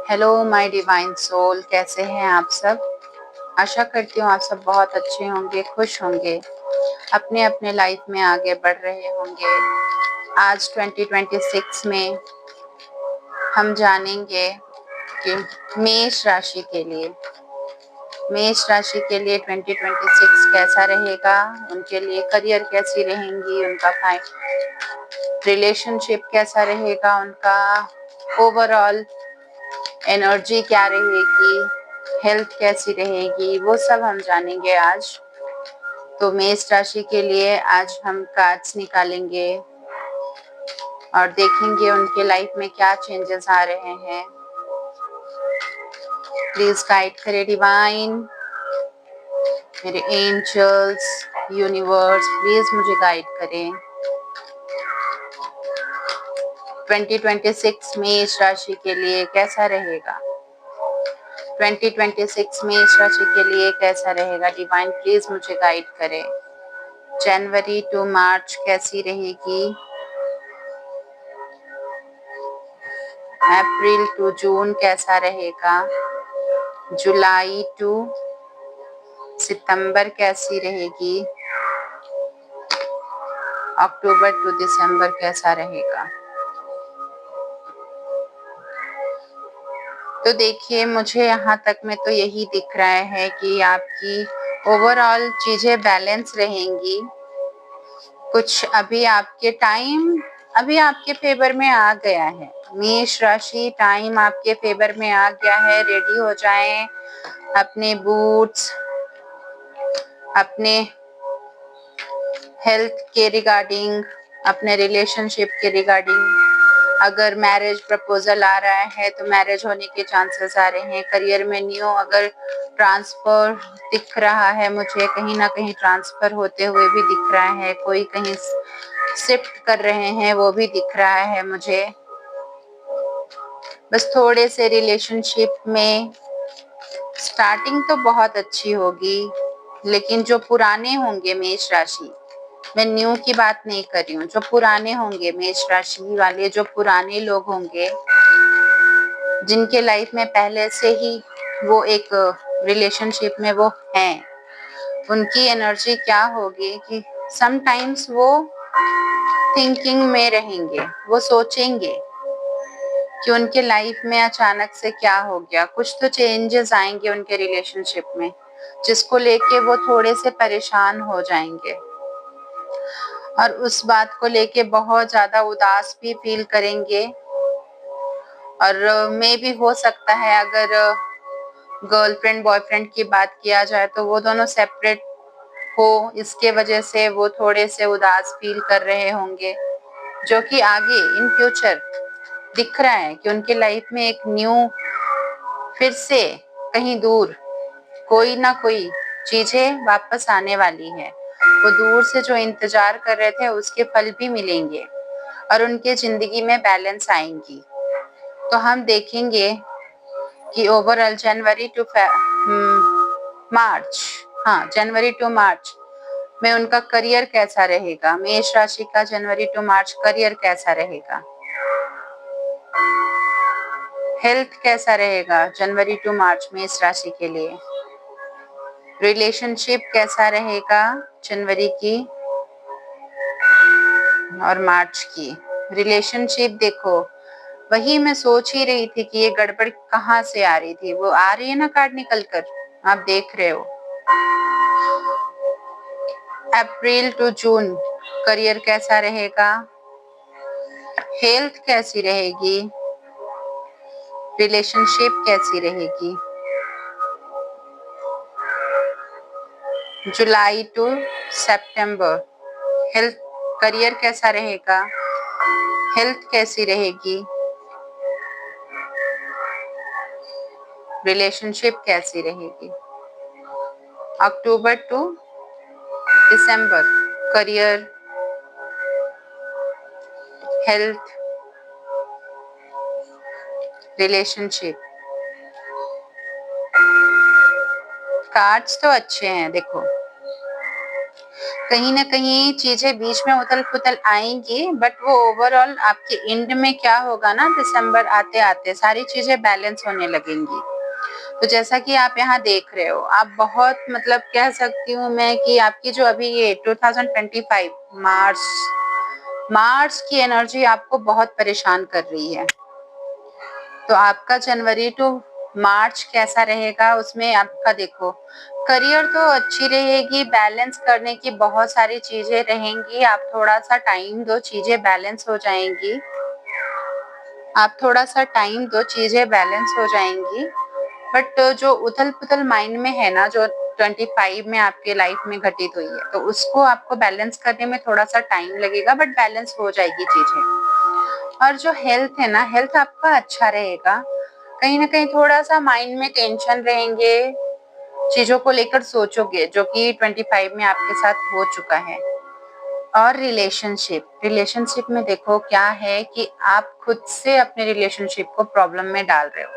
Hello my divine soul, कैसे हैं आप सब। आशा करती हूँ आप सब बहुत अच्छे होंगे, खुश होंगे, अपने अपने लाइफ में आगे बढ़ रहे होंगे। आज 2026 में हम जानेंगे कि मेष राशि के लिए 2026 कैसा रहेगा, उनके लिए करियर कैसी रहेंगी, उनका रिलेशनशिप कैसा रहेगा, उनका ओवरऑल एनर्जी क्या रहेगी, हेल्थ कैसी रहेगी, वो सब हम जानेंगे आज। तो मेष राशि के लिए आज हम कार्ड्स निकालेंगे और देखेंगे उनके लाइफ में क्या चेंजेस आ रहे हैं। प्लीज गाइड करें डिवाइन, मेरे एंजल्स, यूनिवर्स, प्लीज मुझे गाइड करें। 2026 मेष राशि के लिए कैसा रहेगा। 2026 मेष राशि के लिए कैसा रहेगा। डिवाइन प्लीज मुझे गाइड करें। जनवरी टू मार्च कैसी रहेगी। अप्रैल टू जून कैसा रहेगा। जुलाई टू सितंबर कैसी रहेगी। अक्टूबर टू दिसंबर कैसा रहेगा। तो देखिए, मुझे यहाँ तक में तो यही दिख रहा है कि आपकी ओवरऑल चीजें बैलेंस रहेंगी। कुछ अभी आपके फेवर में आ गया है। मेष राशि, टाइम आपके फेवर में आ गया है। रेडी हो जाएं, अपने बूट्स, अपने हेल्थ के रिगार्डिंग, अपने रिलेशनशिप के रिगार्डिंग। अगर मैरिज प्रपोजल आ रहा है तो मैरिज होने के चांसेस आ रहे हैं। करियर में न्यू अगर ट्रांसफर दिख रहा है, मुझे कहीं ना कहीं ट्रांसफर होते हुए भी दिख रहा है। कोई कहीं शिफ्ट कर रहे हैं, वो भी दिख रहा है मुझे। बस थोड़े से रिलेशनशिप में स्टार्टिंग तो बहुत अच्छी होगी, लेकिन जो पुराने होंगे मेष राशि, मैं न्यू की बात नहीं कर रही हूँ, जो पुराने होंगे मेष राशि वाले, जो पुराने लोग होंगे जिनके लाइफ में पहले से ही वो एक रिलेशनशिप में वो हैं, उनकी एनर्जी क्या होगी कि समटाइम्स वो थिंकिंग में रहेंगे। वो सोचेंगे कि उनके लाइफ में अचानक से क्या हो गया। कुछ तो चेंजेस आएंगे उनके रिलेशनशिप में, जिसको लेके वो थोड़े से परेशान हो जाएंगे और उस बात को लेके बहुत ज्यादा उदास भी फील करेंगे। और मे भी हो सकता है, अगर गर्लफ्रेंड बॉयफ्रेंड की बात किया जाए तो वो दोनों सेपरेट हो, इसके वजह से वो थोड़े से उदास फील कर रहे होंगे, जो कि आगे इन फ्यूचर दिख रहा है कि उनके लाइफ में एक न्यू, फिर से कहीं दूर कोई ना कोई चीजें वापस आने वाली है। वो दूर से जो इंतजार कर रहे थे उसके फल भी मिलेंगे और उनके जिंदगी में बैलेंस आएंगी। तो हम देखेंगे कि ओवरऑल जनवरी टू मार्च, जनवरी टू मार्च में उनका करियर कैसा रहेगा। मेष राशि का जनवरी टू मार्च करियर कैसा रहेगा। हेल्थ कैसा रहेगा जनवरी टू मार्च मेष राशि के लिए। रिलेशनशिप कैसा रहेगा जनवरी की और मार्च की। रिलेशनशिप देखो, वही मैं सोच ही रही थी कि ये गड़बड़ कहाँ से आ रही थी। वो आ रही है ना कार्ड निकल कर, आप देख रहे हो। अप्रैल टू जून करियर कैसा रहेगा। हेल्थ कैसी रहेगी। रिलेशनशिप कैसी रहेगी। जुलाई टू सितंबर हेल्थ, करियर कैसा रहेगा। हेल्थ कैसी रहेगी। रिलेशनशिप कैसी रहेगी। अक्टूबर टू दिसंबर करियर, हेल्थ, रिलेशनशिप। कार्ड्स तो अच्छे हैं देखो, कहीं न कहीं चीज़ें बीच में उथल-पुथल आएँगी, बट वो ओवरऑल आपके एंड में क्या होगा ना, दिसंबर आते-आते सारी चीज़ें बैलेंस होने लगेंगी। तो जैसा कि आप यहाँ देख रहे हो, आप बहुत मतलब कह सकती हूँ मैं कि आपकी जो अभी ये 2025 मार्च मार्च की एनर्जी आपको बहुत परेशान कर रही है। तो आपका जनवरी टू मार्च कैसा रहेगा, उसमें आपका देखो करियर तो अच्छी रहेगी, बैलेंस करने की बहुत सारी चीज़ें रहेंगी, आप थोड़ा-सा टाइम दो, चीज़ें बैलेंस हो जाएँगी। आप थोड़ा-सा टाइम दो, चीज़ें बैलेंस हो जाएँगी। बट जो उथल-पुथल माइंड में है ना, जो 25 में आपके लाइफ में घटित हुई है, तो उसको आपको बैलेंस करने में थोड़ा-सा टाइम लगेगा, बट बैलेंस हो जाएगी चीज़ें। और जो हेल्थ है ना, हेल्थ आपका अच्छा रहेगा। कहीं न कहीं थोड़ा-सा माइंड में टेंशन रहेंगे, चीज़ों को लेकर सोचोगे, जो कि 25 में आपके साथ हो चुका है। और रिलेशनशिप में देखो क्या है कि आप खुद से अपने रिलेशनशिप को प्रॉब्लम में डाल रहे हो।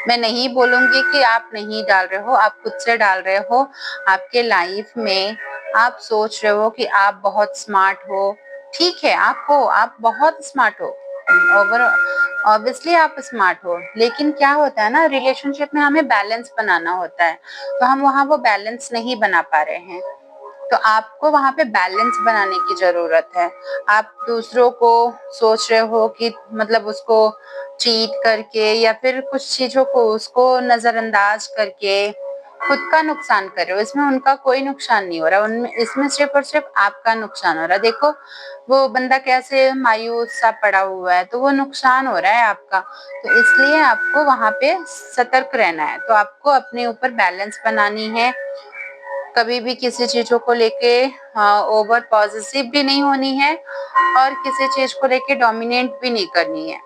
मैं नहीं बोलूँगी कि आप नहीं डाल रहे हो, आप खुद से डाल रहे हो। आपके लाइफ में आप सोच रहे हो कि आप बहुत स्मार्ट हो, ठीक है, आप हो, आप बहुत स्मार्ट हो। ओवर ऑब्वियसली आप स्मार्ट हो, लेकिन क्या होता है ना, रिलेशनशिप में हमें बैलेंस बनाना होता है, तो हम वहाँ वो बैलेंस नहीं बना पा रहे हैं। तो आपको वहाँ पे बैलेंस बनाने की ज़रूरत है। आप दूसरों को सोच रहे हो कि मतलब उसको चीट करके या फिर कुछ चीज़ों को उसको नज़रअंदाज करके खुद का नुकसान कर रहे हो। इसमें उनका कोई नुकसान नहीं हो रहा, उनमें इसमें सिर्फ़ और सिर्फ़ आपका नुकसान हो रहा है। देखो, वो बंदा कैसे मायूस-सा पड़ा हुआ है, तो वो नुकसान हो रहा है आपका। तो इसलिए आपको वहाँ पे सतर्क रहना है। तो आपको अपने ऊपर बैलेंस बनानी है। कभी भी किसी चीज़ों को लेके ओवर पॉसेसिव भी नहीं होनी है और किसी चीज़ को लेके डोमिनेट भी नहीं करनी है।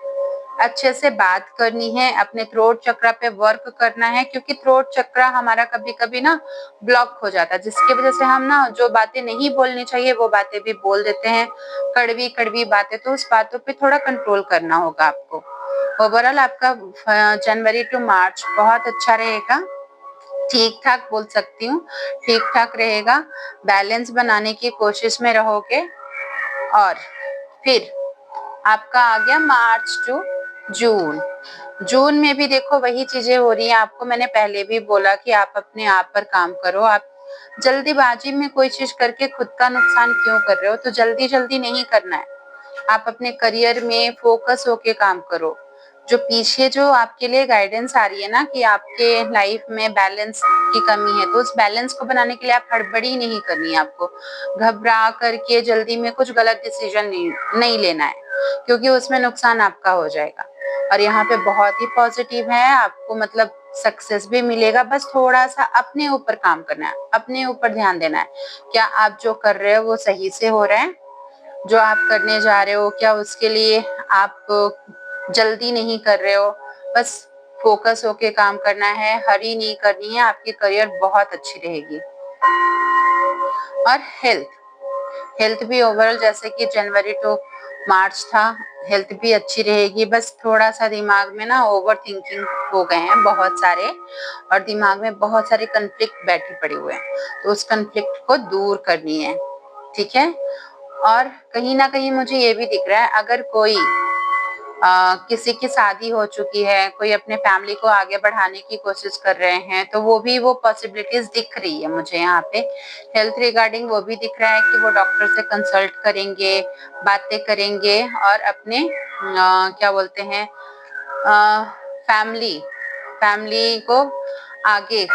अच्छे से बात करनी है, अपने थ्रोट चक्रा पे वर्क करना है, क्योंकि थ्रोट चक्रा हमारा कभी-कभी ना ब्लॉक हो जाता है, जिसकी वज़ह से हम ना जो बातें नहीं बोलनी चाहिए वो बातें भी बोल देते हैं, कड़वी-कड़वी बातें, तो उस बातों पे थोड़ा कंट्रोल करना होगा आपको। ओवरऑल आपका जनवरी टू मार्च बहुत अच्छा रहेगा। ठीक-ठाक बोल सकती हूँ, ठीक-ठाक रहेगा, बैलेंस बनाने की कोशिश में रहोगे। और फिर आपका आ गया मार्च टू जून। जून में भी देखो वही चीज़ें हो रही हैं, आपको मैंने पहले भी बोला कि आप अपने आप पर काम करो, आप जल्दीबाजी में कोई चीज़ करके खुद का नुकसान क्यों कर रहे हो? तो जल्दी-जल्दी नहीं करना है। आप अपने करियर में फ़ोकस होके काम करो। जो पीछे जो आपके लिए गाइडेंस आ रही है ना कि आपके लाइफ में बैलेंस की कमी है, तो उस बैलेंस को बनाने के लिए आप हड़बड़ी नहीं करनी है आपको। घबरा करके जल्दी में कुछ गलत डिसीज़न नहीं नहीं लेना है, क्योंकि उसमें नुकसान आपका हो जाएगा। और यहाँ पे बहुत ही पॉज़िटिव है, आपको मतलब सक्सेस भी मिलेगा, बस थोड़ा-सा अपने ऊपर काम करना है, अपने ऊपर ध्यान देना है। क्या आप जो कर रहे हो वो सही से हो रहा है? जो आप करने जा रहे हो, क्या उसके लिए आप जल्दी नहीं कर रहे हो? बस फ़ोकस होके काम करना है, हरी नहीं करनी है, आपकी करियर बहुत अच्छी रहेगी। और हेल्थ भी ओवरऑल जैसे कि जनवरी टू मार्च था, हेल्थ भी अच्छी रहेगी, बस थोड़ा-सा दिमाग में ना ओवरथिंकिंग हो गए हैं बहुत सारे, और दिमाग में बहुत सारे कॉन्फ्लिक्ट बैठे पड़े हुए हैं, तो उस कॉन्फ्लिक्ट को दूर करनी है, ठीक है? और कहीं न कहीं मुझे ये भी दिख रहा है, अगर कोई किसी की शादी हो चुकी है, कोई अपने फैमिली को आगे बढ़ाने की कोशिश कर रहे हैं, तो वो भी वो पॉसिबिलिटीज़ दिख रही है मुझे यहाँ पे। हेल्थ रिगार्डिंग वो भी दिख रहा है कि वो डॉक्टर से कंसल्ट करेंगे, बातें करेंगे और अपने क्या बोलते हैं फैमिली फैमिली को आगे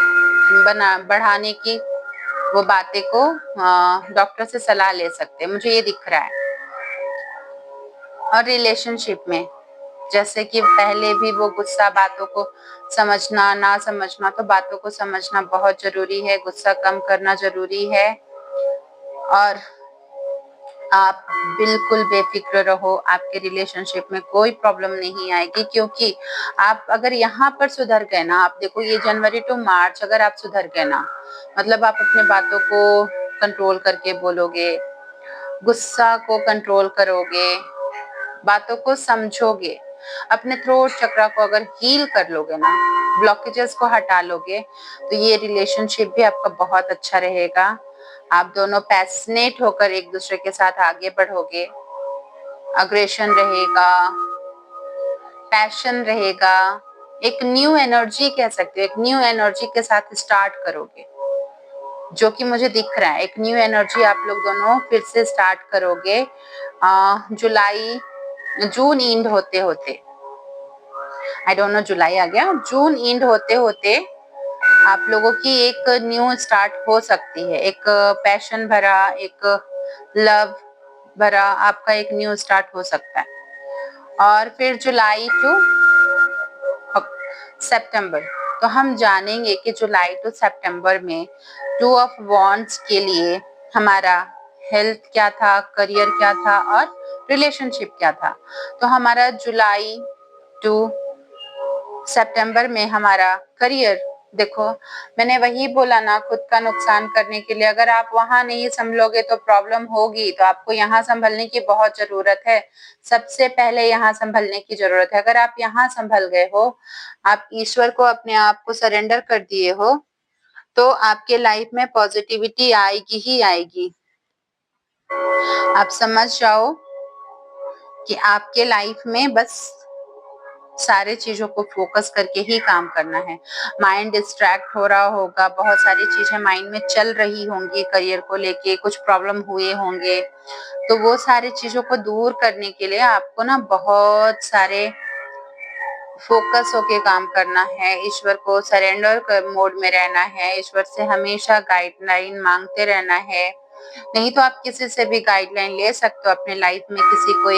बढ़ाने की वो बातें को डॉक्टर से सलाह ले सकते हैं, मुझे ये दिख रहा है। और रिलेशनशिप में जैसे कि पहले भी वो गुस्सा बातों को समझना, ना समझना, तो बातों को समझना बहुत ज़रूरी है, गुस्सा कम करना ज़रूरी है। और आप बिल्कुल बेफ़िक्र रहो, आपके रिलेशनशिप में कोई प्रॉब्लम नहीं आएगी, क्योंकि आप अगर यहाँ पर सुधर गए ना, आप देखो ये जनवरी टू मार्च अगर आप सुधर गए ना, मतलब आप अपने बातों को कंट्रोल करके बोलोगे, गुस्सा को कंट्रोल करोगे, बातों को समझोगे, अपने थ्रोट चक्रा को अगर हील कर लोगे ना, ब्लॉकेजेस को हटा लोगे, तो ये रिलेशनशिप भी आपका बहुत अच्छा रहेगा। आप दोनों पैशनेट होकर एक दूसरे के साथ आगे बढ़ोगे। अग्रेशन रहेगा, पैशन रहेगा, एक न्यू एनर्जी कह सकते हो, एक न्यू एनर्जी के साथ स्टार्ट करोगे, जो कि मुझे दिख रहा है। एक न्यू एनर्जी आप लोग दोनों फिर से स्टार्ट करोगे जून एंड होते होते, आई डोंट नो जुलाई आ गया, जून एंड होते होते आप लोगों की एक न्यू स्टार्ट हो सकती है। एक पैशन भरा, एक लव भरा आपका एक न्यू स्टार्ट हो सकता है। और फिर जुलाई टू सितंबर, तो हम जानेंगे कि जुलाई टू सितंबर में टू ऑफ वॉन्ड्स के लिए हमारा हेल्थ क्या था, करियर क्या था और रिलेशनशिप क्या था। तो हमारा जुलाई टू सितंबर में हमारा करियर, देखो मैंने वही बोला ना, खुद का नुकसान करने के लिए अगर आप वहां नहीं संभलोगे तो प्रॉब्लम होगी। तो आपको यहाँ संभलने की बहुत जरूरत है, सबसे पहले यहाँ संभलने की जरूरत है। अगर आप यहाँ संभल गए हो, आप ईश्वर को अपने आप को सरेंडर कर दिए हो, तो आपके लाइफ में पॉजिटिविटी आएगी ही आएगी। आप समझ जाओ कि आपके लाइफ में बस सारे चीजों को फोकस करके ही काम करना है। माइंड डिस्ट्रैक्ट हो रहा होगा, बहुत सारी चीजें माइंड में चल रही होंगी, करियर को लेके कुछ प्रॉब्लम हुए होंगे, तो वो सारी चीजों को दूर करने के लिए आपको ना बहुत सारे फोकस होके काम करना है। ईश्वर को सरेंडर कर मोड में रहना है, ईश्वर से हमेशा गाइडलाइन मांगते रहना है। नहीं तो आप किसी से भी गाइडलाइन ले सकते हो अपने लाइफ में, किसी को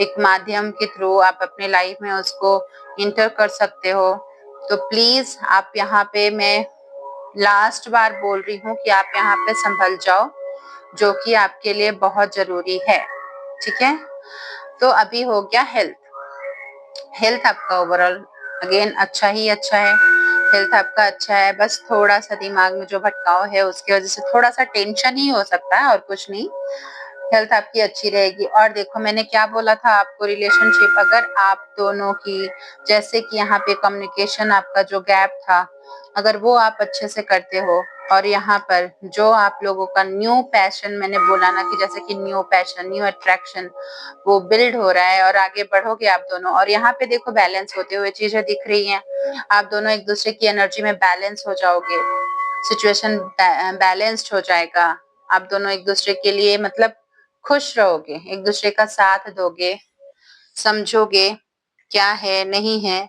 एक माध्यम के थ्रू आप अपने लाइफ में उसको इंटर कर सकते हो। तो प्लीज आप यहाँ पे, मैं लास्ट बार बोल रही हूँ कि आप यहाँ पे संभल जाओ, जो कि आपके लिए बहुत जरूरी है। ठीक है, तो अभी हो गया हेल्थ। हेल्थ आपका ओवरऑल अगेन अच्छा ही अच्छा है, हेल्थ आपका अच्छा है। बस थोड़ा सा दिमाग में जो भटकाव है उसकी वजह से थोड़ा सा टेंशन ही हो सकता है और कुछ नहीं। हेल्थ आपकी अच्छी रहेगी। और देखो मैंने क्या बोला था आपको, रिलेशनशिप अगर आप दोनों की, जैसे कि यहाँ पे कम्युनिकेशन आपका जो गैप था, अगर वो आप अच्छे से करते हो, और यहाँ पर जो आप लोगों का न्यू पैशन, मैंने बोला ना कि जैसे कि न्यू पैशन, न्यू अट्रैक्शन वो बिल्ड हो रहा है और आगे बढ़ोगे आप दोनों। और यहाँ पे देखो बैलेंस होते हुए चीजें दिख रही हैं, आप दोनों एक दूसरे की एनर्जी में बैलेंस हो जाओगे, सिचुएशन बैलेंस्ड हो जाएगा। आप दोनों एक दूसरे के लिए मतलब खुश रहोगे, एक दूसरे का साथ दोगे, समझोगे क्या है नहीं है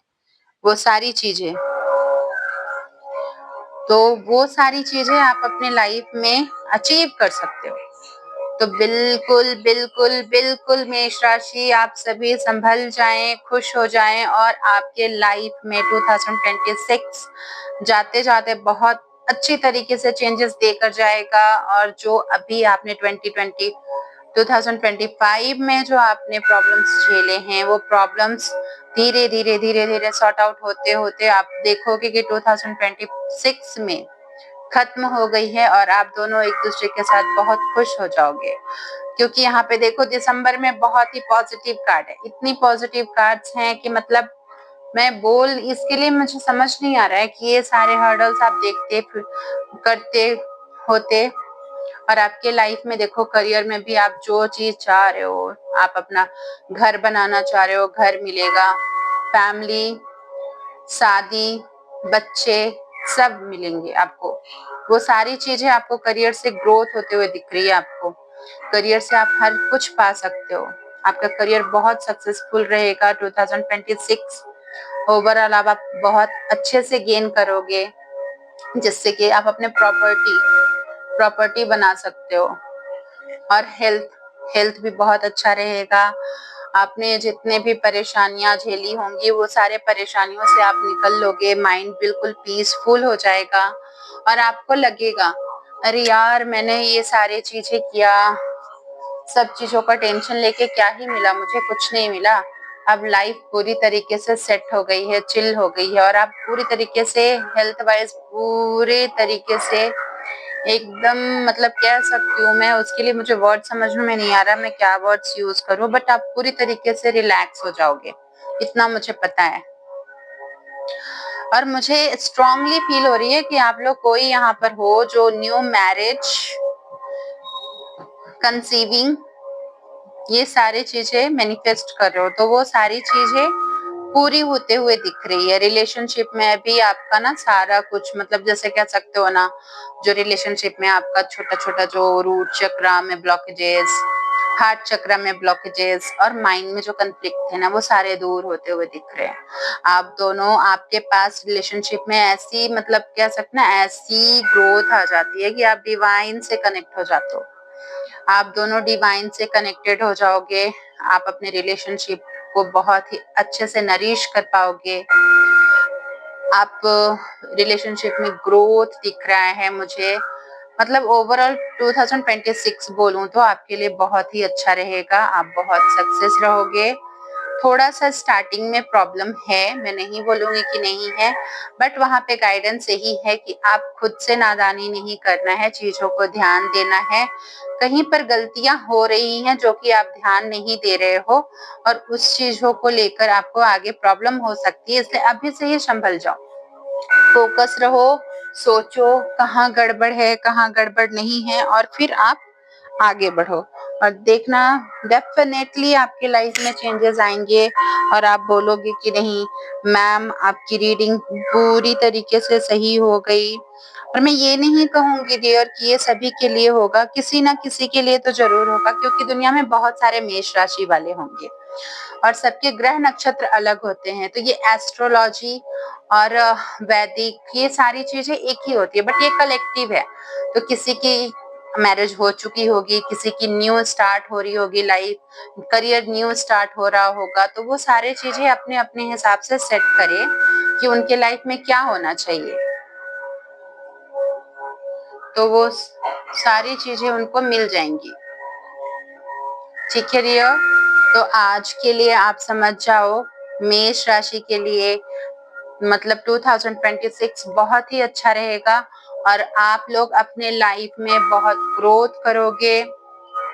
वो सारी चीजें। तो वो सारी चीजें आप अपने लाइफ में अचीव कर सकते हो। तो बिल्कुल बिल्कुल बिल्कुल मेष राशि, आप सभी संभल जाएं, खुश हो जाएं, और आपके लाइफ में 2026 जाते जाते बहुत अच्छी तरीके से चेंजेस देकर जाएगा। और जो अभी आपने 2025 में जो आपने प्रॉब्लम्स झेले हैं, वो प्रॉब्लम्स धीरे धीरे धीरे धीरे सॉर्ट आउट होते होते आप देखोगे कि 2026 में खत्म हो गई है और आप दोनों एक दूसरे के साथ बहुत खुश हो जाओगे। क्योंकि यहाँ पे देखो दिसंबर में बहुत ही पॉजिटिव कार्ड है, इतनी पॉजिटिव कार्ड्स हैं कि मतलब मैं बोल इसके लिए मुझे समझ नहीं आ रहा है कि ये सारे हर्डल्स आप देखते करते होते। और आपके लाइफ में देखो करियर में भी आप जो चीज चाह रहे हो, आप अपना घर बनाना चाह रहे हो, घर मिलेगा, फैमिली, शादी, बच्चे सब मिलेंगे आपको। वो सारी चीजें आपको करियर से ग्रोथ होते हुए दिख रही है। आपको करियर से आप हर कुछ पा सकते हो। आपका करियर बहुत सक्सेसफुल रहेगा 2026। ओवरऑल आप बहुत अच्छे से गेन करोगे, जिससे कि आप अपने प्रॉपर्टी बना सकते हो। और हेल्थ भी बहुत अच्छा रहेगा। आपने जितने भी परेशानियां झेली होंगी वो सारे परेशानियों से आप निकल लोगे, माइंड बिल्कुल पीसफुल हो जाएगा और आपको लगेगा अरे यार मैंने ये सारी चीजें किया, सब चीजों का टेंशन लेके क्या ही मिला, मुझे कुछ नहीं मिला। अब लाइफ पूरी तरीके से सेट हो गई है, चिल हो गई है, और आप पूरी तरीके से हेल्थ वाइज पूरे तरीके से एकदम मतलब कह सकती हूँ मैं, उसके लिए मुझे वर्ड समझ में नहीं आ रहा मैं क्या वर्ड्स यूज करूँ, बट आप पूरी तरीके से रिलैक्स हो जाओगे, इतना मुझे पता है। और मुझे स्ट्रांगली फील हो रही है कि आप लोग कोई यहाँ पर हो जो न्यू मैरिज, कंसीविंग, ये सारी चीजें मैनिफेस्ट कर रहे हो, तो वो सारी चीजें पूरी होते हुए दिख रही है। रिलेशनशिप में भी आपका ना सारा कुछ, मतलब जैसे कह सकते हो ना, जो रिलेशनशिप में आपका छोटा छोटा जो रूट चक्र में ब्लॉकेजेस, हार्ट चक्र में ब्लॉकेजेस और माइंड में जो कंफ्लिक्ट है ना, वो सारे दूर होते हुए दिख रहे हैं। आप दोनों, आपके पास रिलेशनशिप में ऐसी, मतलब कह सकते ना, ऐसी ग्रोथ आ जाती है कि आप डिवाइन से कनेक्ट हो जाते हो। आप दोनों डिवाइन से कनेक्टेड हो जाओगे। आप अपने रिलेशनशिप को बहुत ही अच्छे से नरिश कर पाओगे। आप रिलेशनशिप में ग्रोथ दिख रहा है मुझे, मतलब ओवरऑल 2026 बोलूं तो आपके लिए बहुत ही अच्छा रहेगा। आप बहुत सक्सेस रहोगे। थोड़ा सा स्टार्टिंग में प्रॉब्लम है, मैं नहीं बोलूंगी कि नहीं है, बट वहां पे गाइडेंस यही है कि आप खुद से नादानी नहीं करना है, चीजों को ध्यान देना है। कहीं पर गलतियां हो रही हैं जो कि आप ध्यान नहीं दे रहे हो, और उस चीजों को लेकर आपको आगे प्रॉब्लम हो सकती है, इसलिए अभी से ही संभल जाओ। फोकस रहो, सोचो कहाँ गड़बड़ है, कहाँ गड़बड़ नहीं है, और फिर आप आगे बढ़ो। और देखना, डेफिनेटली आपकी लाइफ में चेंजेस आएंगे और आप बोलोगे कि नहीं मैम, आपकी रीडिंग पूरी तरीके से सही हो गई। और मैं ये नहीं कहूंगी डियर कि ये सभी के लिए होगा, किसी ना किसी के लिए तो जरूर होगा, क्योंकि दुनिया में बहुत सारे मेष राशि वाले होंगे और सबके ग्रह नक्षत्र अलग होते हैं। तो ये एस्ट्रोलॉजी और वैदिक, ये सारी चीजें एक ही होती है, बट ये कलेक्टिव है। तो किसी की मैरिज हो चुकी होगी, किसी की न्यू स्टार्ट हो रही होगी लाइफ, करियर न्यू स्टार्ट हो रहा होगा, तो वो सारी चीजें अपने अपने हिसाब से सेट करे कि उनके लाइफ में क्या होना चाहिए, तो वो सारी चीजें उनको मिल जाएंगी। ठीक है डियर, तो आज के लिए आप समझ जाओ, मेष राशि के लिए मतलब 2026 बहुत ही अच्छा रहेगा और आप लोग अपने लाइफ में बहुत ग्रोथ करोगे,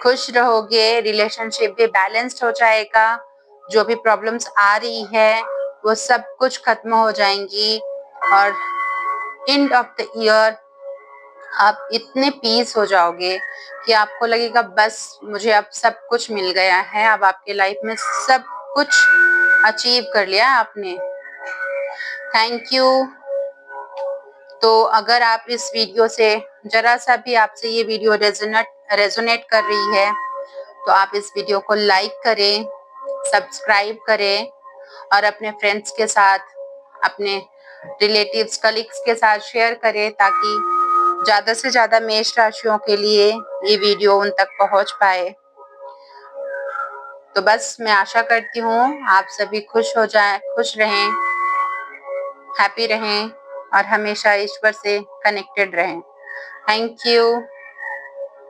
खुश रहोगे, रिलेशनशिप भी बैलेंस्ड हो जाएगा, जो भी प्रॉब्लम्स आ रही है वो सब कुछ खत्म हो जाएंगी, और एंड ऑफ द ईयर आप इतने पीस हो जाओगे कि आपको लगेगा बस मुझे अब सब कुछ मिल गया है, अब आपके लाइफ में सब कुछ अचीव कर लिया आपने। Thank you. तो अगर आप इस वीडियो से जरा सा भी आपसे ये वीडियो रेजोनेट कर रही है तो आप इस वीडियो को लाइक करें, सब्सक्राइब करें और अपने फ्रेंड्स के साथ, अपने रिलेटिव्स, कलीग्स के साथ शेयर करें, ताकि ज्यादा से ज्यादा मेष राशियों के लिए ये वीडियो उन तक पहुंच पाए। तो बस मैं आशा करती हूँ आप सभी खुश हो जाएं, खुश रहें, हैप्पी रहें और हमेशा ईश्वर से कनेक्टेड रहें। Thank you.